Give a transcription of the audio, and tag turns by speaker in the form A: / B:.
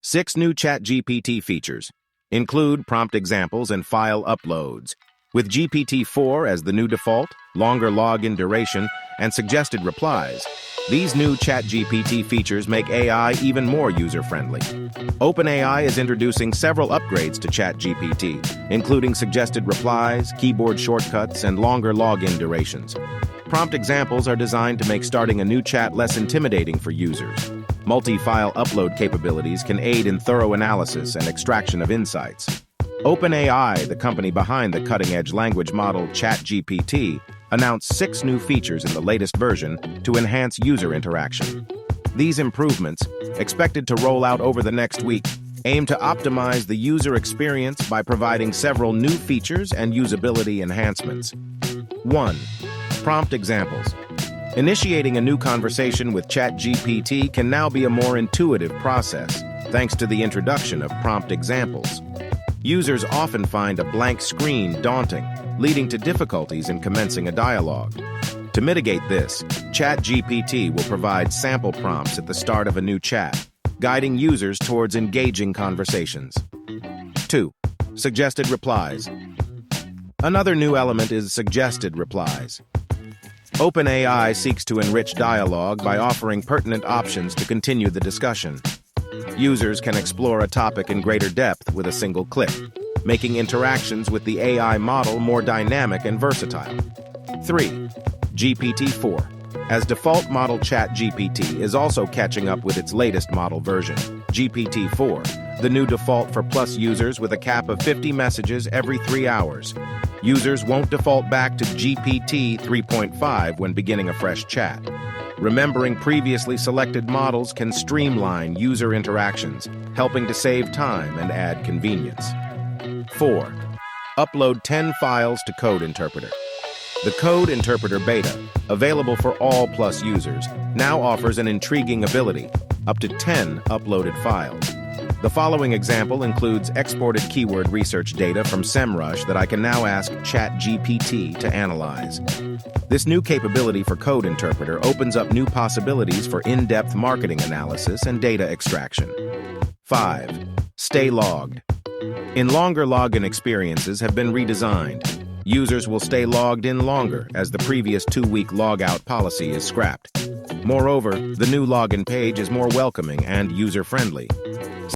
A: 6 new ChatGPT features include prompt examples and file uploads. With GPT-4 as the new default, longer login duration, and suggested replies, these new ChatGPT features make AI even more user-friendly. OpenAI is introducing several upgrades to ChatGPT, including suggested replies, keyboard shortcuts, and longer login durations. Prompt examples are designed to make starting a new chat less intimidating for users. Multi-file upload capabilities can aid in thorough analysis and extraction of insights. OpenAI, the company behind the cutting-edge language model ChatGPT, announced 6 new features in the latest version to enhance user interaction. These improvements, expected to roll out over the next week, aim to optimize the user experience by providing several new features and usability enhancements. 1. Prompt examples. Initiating a new conversation with ChatGPT can now be a more intuitive process, thanks to the introduction of prompt examples. Users often find a blank screen daunting, leading to difficulties in commencing a dialogue. To mitigate this, ChatGPT will provide sample prompts at the start of a new chat, guiding users towards engaging conversations. 2. Suggested replies. Another new element is suggested replies. OpenAI seeks to enrich dialogue by offering pertinent options to continue the discussion. Users can explore a topic in greater depth with a single click, making interactions with the AI model more dynamic and versatile. 3. GPT-4. As default model ChatGPT is also catching up with its latest model version, GPT-4, the new default for Plus users with a cap of 50 messages every 3 hours. Users won't default back to GPT 3.5 when beginning a fresh chat. Remembering previously selected models can streamline user interactions, helping to save time and add convenience. 4. Upload 10 files to Code Interpreter. The Code Interpreter Beta, available for all Plus users, now offers an intriguing ability, up to 10 uploaded files. The following example includes exported keyword research data from SEMrush that I can now ask ChatGPT to analyze. This new capability for Code Interpreter opens up new possibilities for in-depth marketing analysis and data extraction. 5. Stay logged. In longer login experiences have been redesigned. Users will stay logged in longer as the previous 2-week logout policy is scrapped. Moreover, the new login page is more welcoming and user-friendly,